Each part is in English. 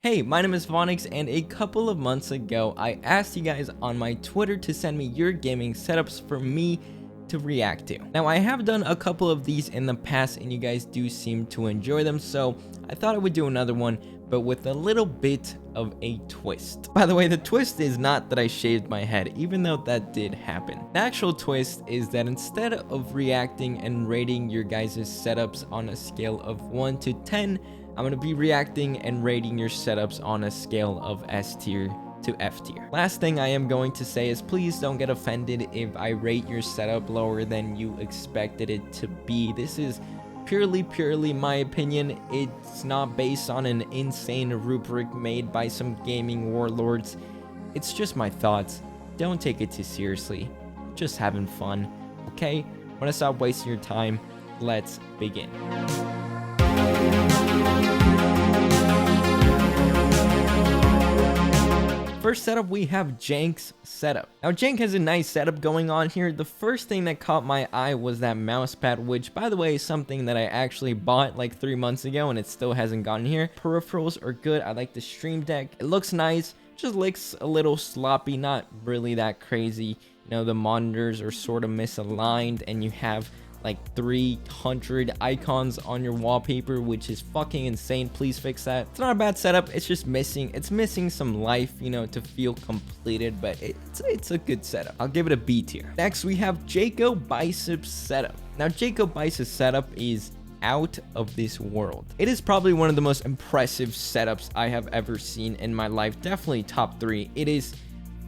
Hey, my name is Vonix, and a couple of months ago, I asked you guys on my Twitter to send me your gaming setups for me to react to. Now, I have done a couple of these in the past, and you guys do seem to enjoy them, so I thought I would do another one, but with a little bit of a twist. By the way, the twist is not that I shaved my head, even though that did happen. The actual twist is that instead of reacting and rating your guys' setups on a scale of 1 to 10, I'm going to be reacting and rating your setups on a scale of S tier to F tier. Last thing I am going to say is please don't get offended if I rate your setup lower than you expected it to be. This is purely my opinion. It's not based on an insane rubric made by some gaming warlords. It's just my thoughts. Don't take it too seriously. Just having fun. Okay? When I stop wasting your time, let's begin. First setup, we have Jank's setup. Now, Jank has a nice setup going on here. The first thing that caught my eye was that mouse pad, which, by the way, is something that I actually bought like 3 months ago, and it still hasn't gotten here. Peripherals are good. I like the Stream Deck. It looks nice. Just looks a little sloppy, not really that crazy. You know, the monitors are sort of misaligned, and you have like 300 icons on your wallpaper, which is fucking insane. Please fix that. It's not a bad setup. It's just missing some life, you know, to feel completed, but it's a good setup. I'll give it a B tier. Next, we have JacoBiceps setup. Now, JacoBiceps setup is out of this world. It is probably one of the most impressive setups I have ever seen in my life. Definitely top 3. It is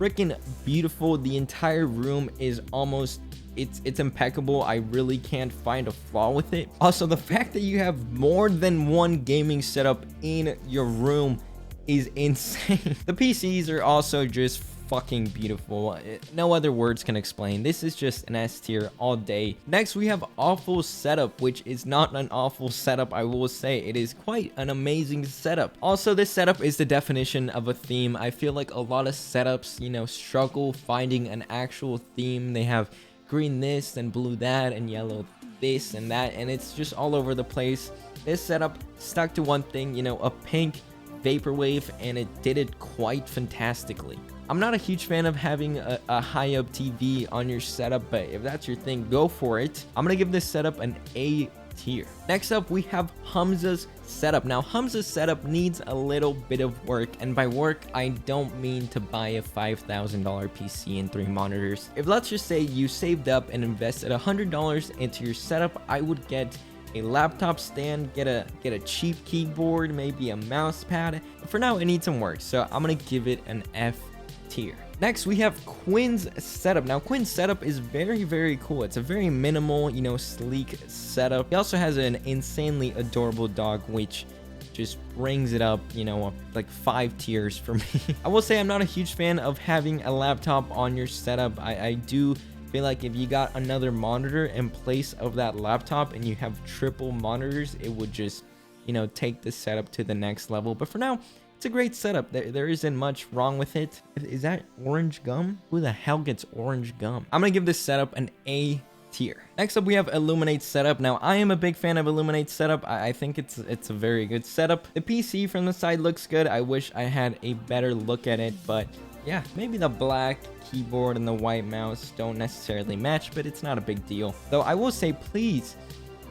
freaking beautiful. The entire room is almost it's impeccable. I really can't find a flaw with it. Also, the fact that you have more than one gaming setup in your room is insane. The PCs are also just fucking beautiful. No other words can explain. This is just an S tier all day. Next, we have awful setup, which is not an awful setup. I will say it is quite an amazing setup. Also, this setup is the definition of a theme. I feel like a lot of setups, you know, struggle finding an actual theme. They have green this and blue that and yellow this and that, and it's just all over the place. This setup stuck to one thing, you know, a pink vaporwave, and it did it quite fantastically. I'm not a huge fan of having a high up TV on your setup, but if that's your thing, go for it. I'm gonna give this setup an A tier. Next up, we have Humza's setup. Now, Humza's setup needs a little bit of work, and by work, I don't mean to buy a $5,000 PC and 3 monitors. If let's just say you saved up and invested $100 into your setup, I would get a laptop stand, get a cheap keyboard, maybe a mouse pad. But for now, it needs some work, so I'm gonna give it an F tier. Next, we have Quinn's setup. Now, Quinn's setup is very cool. It's a very minimal, you know, sleek setup. He also has an insanely adorable dog, which just brings it up, you know, like 5 tiers for me. I will say I'm not a huge fan of having a laptop on your setup. I do feel like if you got another monitor in place of that laptop and you have triple monitors, it would just, you know, take the setup to the next level. But for now, it's a great setup. There isn't much wrong with it. Is that orange gum? Who the hell gets orange gum? I'm gonna give this setup an A tier. Next up, we have Illuminate setup. Now, I am a big fan of Illuminate setup. I think it's a very good setup. The PC from the side looks good. I wish I had a better look at it, but yeah, maybe the black keyboard and the white mouse don't necessarily match, but it's not a big deal. Though I will say, please,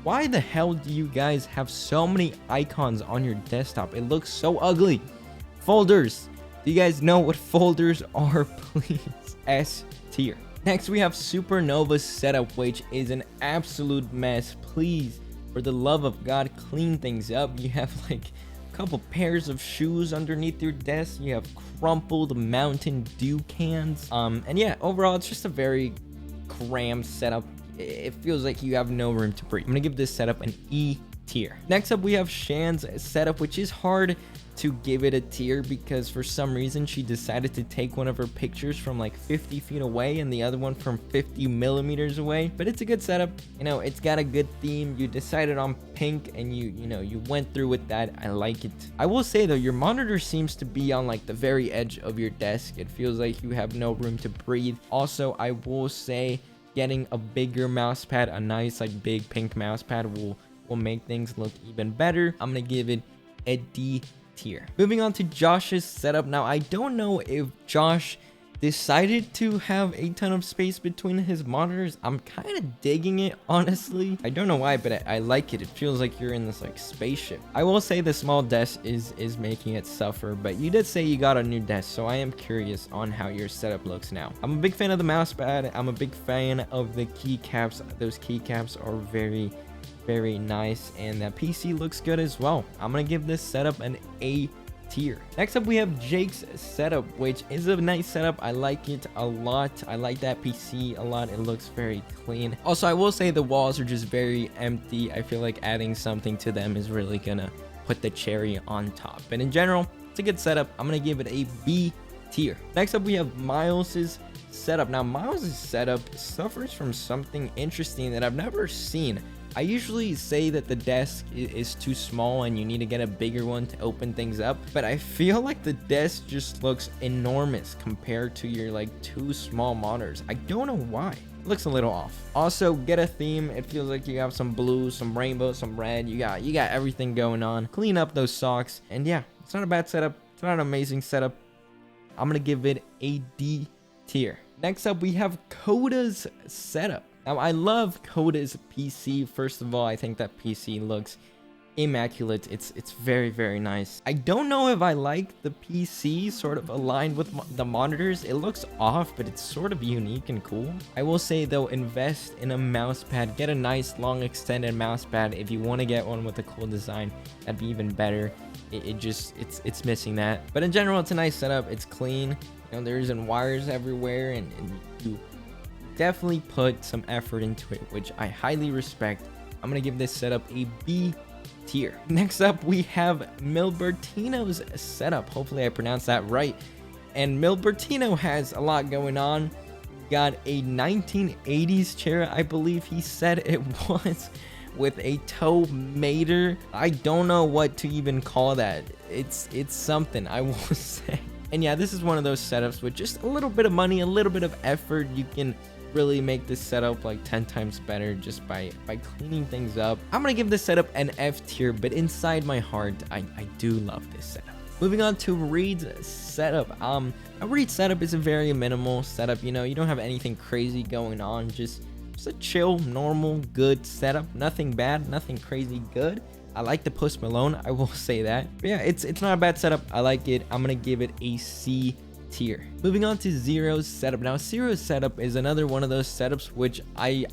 why the hell do you guys have so many icons on your desktop? It looks so ugly. Folders. Do you guys know what folders are? Please. S tier. Next, we have SuperNova's setup, which is an absolute mess. Please, for the love of God, clean things up. You have like a couple pairs of shoes underneath your desk. You have crumpled Mountain Dew cans. And yeah, overall, it's just a very crammed setup. It feels like you have no room to breathe. I'm gonna give this setup an E tier. Next up, we have Shan's setup, which is hard to give it a tier because for some reason she decided to take one of her pictures from like 50 feet away and the other one from 50 millimeters away. But it's a good setup. You know, it's got a good theme. You decided on pink and you went through with that. I like it. I will say though, your monitor seems to be on like the very edge of your desk. It feels like you have no room to breathe. Also, I will say getting a bigger mouse pad, a nice like big pink mouse pad will make things look even better. I'm gonna give it a D tier. Moving on to Josh's setup. Now, I don't know if Josh decided to have a ton of space between his monitors. I'm kind of digging it, honestly. I don't know why, but I like it. It feels like you're in this like spaceship. I will say the small desk is making it suffer, but you did say you got a new desk, so I am curious on how your setup looks now. I'm a big fan of the mouse pad. I'm a big fan of the keycaps. Those keycaps are very nice, and that PC looks good as well. I'm gonna give this setup an A tier. Next up, we have Jake's setup, which is a nice setup. I like it a lot. I like that PC a lot. It looks very clean. Also, I will say the walls are just very empty. I feel like adding something to them is really gonna put the cherry on top. But in general, it's a good setup. I'm gonna give it a B tier. Next up, we have Miles's setup. Now, Miles's setup suffers from something interesting that I've never seen. I usually say that the desk is too small and you need to get a bigger one to open things up, but I feel like the desk just looks enormous compared to your like two small monitors. I don't know why. It looks a little off. Also, get a theme. It feels like you have some blue, some rainbow, some red. You got everything going on. Clean up those socks, and yeah, it's not a bad setup. It's not an amazing setup. I'm gonna give it a D tier. Next up, we have Coda's setup. Now, I love Coda's PC. First of all, I think that PC looks immaculate. It's very nice. I don't know if I like the PC sort of aligned with the monitors. It looks off, but it's sort of unique and cool. I will say though, invest in a mouse pad. Get a nice long extended mouse pad. If you want to get one with a cool design, that'd be even better. It's missing that. But in general, it's a nice setup. It's clean. You know, there isn't wires everywhere, and you definitely put some effort into it, which I highly respect. I'm gonna give this setup a B tier. Next up, we have Milbertino's setup. Hopefully I pronounced that right. And Milbertino has a lot going on. Got a 1980s chair, I believe he said it was, with a toe mater. I don't know what to even call that. It's something, I will say. And yeah, this is one of those setups with just a little bit of money, a little bit of effort. You can really make this setup like 10 times better just by cleaning things up. I'm gonna give this setup an F tier, but inside my heart, I do love this setup. Moving on to Reed's setup. A Reed setup is a very minimal setup. You know, you don't have anything crazy going on. Just a chill, normal, good setup. Nothing bad, nothing crazy good. I like the Post Malone, I will say that. But yeah, it's not a bad setup. I like it. I'm gonna give it a C tier. Moving on to Zero's setup. Now, Zero's setup is another one of those setups which I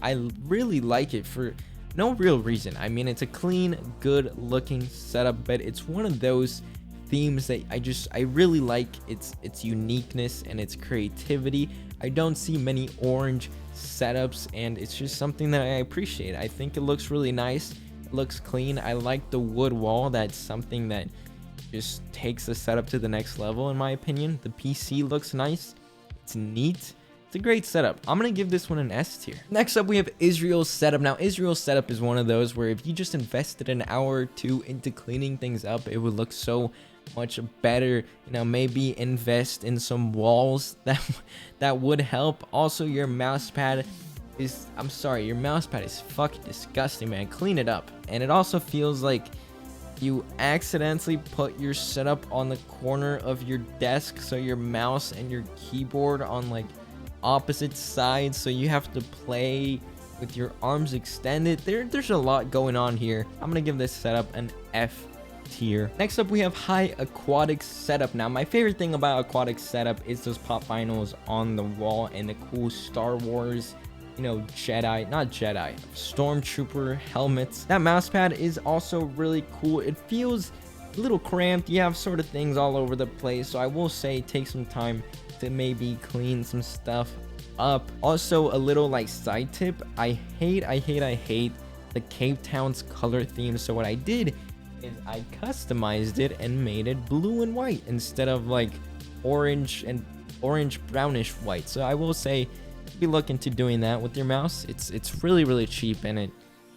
really like it for no real reason. I mean, it's a clean, good looking setup, but it's one of those themes that I really like its uniqueness and its creativity. I don't see many orange setups, and it's just something that I appreciate. I think it looks really nice. Looks clean. I like the wood wall. That's something that just takes the setup to the next level, in my opinion. The PC looks nice. It's neat. It's a great setup. I'm gonna give this one an S tier. Next up, we have Israel's setup. Now, Israel's setup is one of those where if you just invested an hour or two into cleaning things up, it would look so much better. You know, maybe invest in some walls that would help. Also, your mouse pad is, I'm sorry, your mouse pad is fucking disgusting, man. Clean it up. And it also feels like you accidentally put your setup on the corner of your desk, so your mouse and your keyboard on like opposite sides, so you have to play with your arms extended. There's a lot going on here. I'm gonna give this setup an F tier. Next up, we have High Aquatic setup. Now, my favorite thing about Aquatic setup is those pop vinyls on the wall and the cool Star Wars, you know, Stormtrooper helmets. That mouse pad is also really cool. It feels a little cramped. You have sort of things all over the place, so I will say take some time to maybe clean some stuff up. Also, a little like side tip, I hate the Cape Town's color theme. So what I did is I customized it and made it blue and white instead of like orange brownish white. So I will say, be looking to doing that with your mouse. It's really cheap, and it, in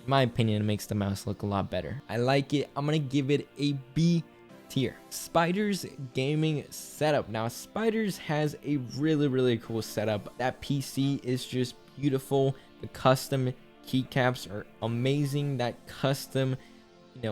my opinion, it makes the mouse look a lot better. I like it. I'm gonna give it a B tier. Spider's gaming setup. Now, Spider's has a really cool setup. That PC is just beautiful. The custom keycaps are amazing. That custom,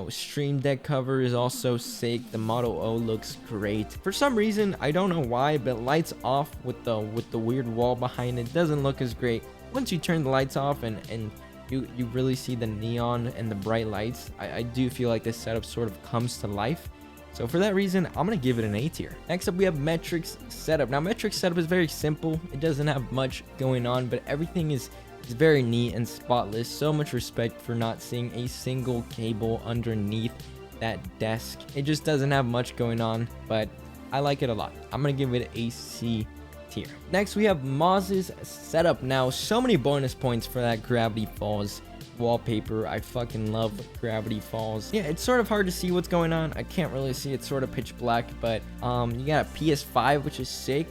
Stream Deck cover is also sick. The Model O looks great. For some reason, I don't know why, but lights off with the weird wall behind it doesn't look as great. Once you turn the lights off and you really see the neon and the bright lights, I do feel like this setup sort of comes to life. So for that reason, I'm going to give it an A tier. Next up, we have Metric's setup. Now, Metric's setup is very simple. It doesn't have much going on, but everything is very neat and spotless. So much respect for not seeing a single cable underneath that desk. It just doesn't have much going on, but I like it a lot. I'm going to give it a C tier. Next, we have Mozz's setup. Now, so many bonus points for that Gravity Falls wallpaper. I fucking love Gravity Falls. Yeah, it's sort of hard to see what's going on. I can't really see. It's sort of pitch black, but you got a PS5, which is sick.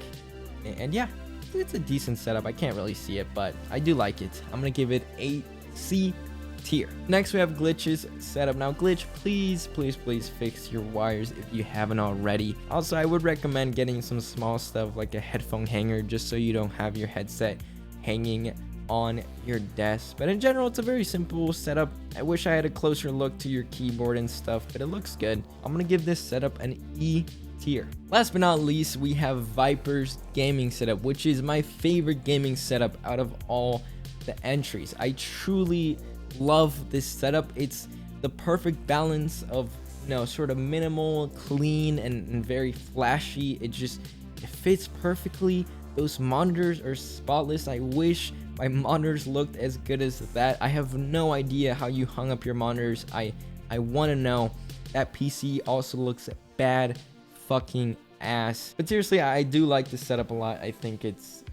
And yeah, it's a decent setup. I can't really see it, but I do like it. I'm gonna give it a C tier. Next, we have Glitch's setup. Now, Glitch, please fix your wires if you haven't already. Also, I would recommend getting some small stuff like a headphone hanger, just so you don't have your headset hanging on your desk. But in general, it's a very simple setup. I wish I had a closer look to your keyboard and stuff, but it looks good. I'm gonna give this setup an E tier. Last but not least, we have Viper's gaming setup, which is my favorite gaming setup out of all the entries. I truly love this setup. It's the perfect balance of sort of minimal, clean, and very flashy. It fits perfectly. Those monitors are spotless. I wish my monitors looked as good as that. I have no idea how you hung up your monitors. I want to know. That PC also looks bad fucking ass. But seriously, I do like this setup a lot. I think it's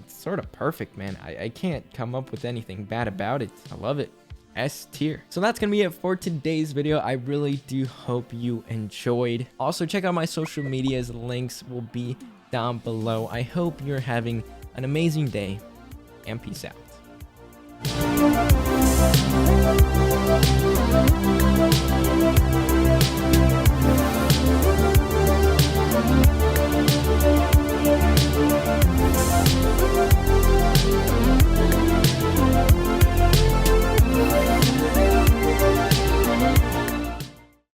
sort of perfect, man. I can't come up with anything bad about it. I love it. S tier. So that's gonna be it for today's video. I really do hope you enjoyed. Also, check out my social medias. Links will be down below. I hope you're having an amazing day, and peace out.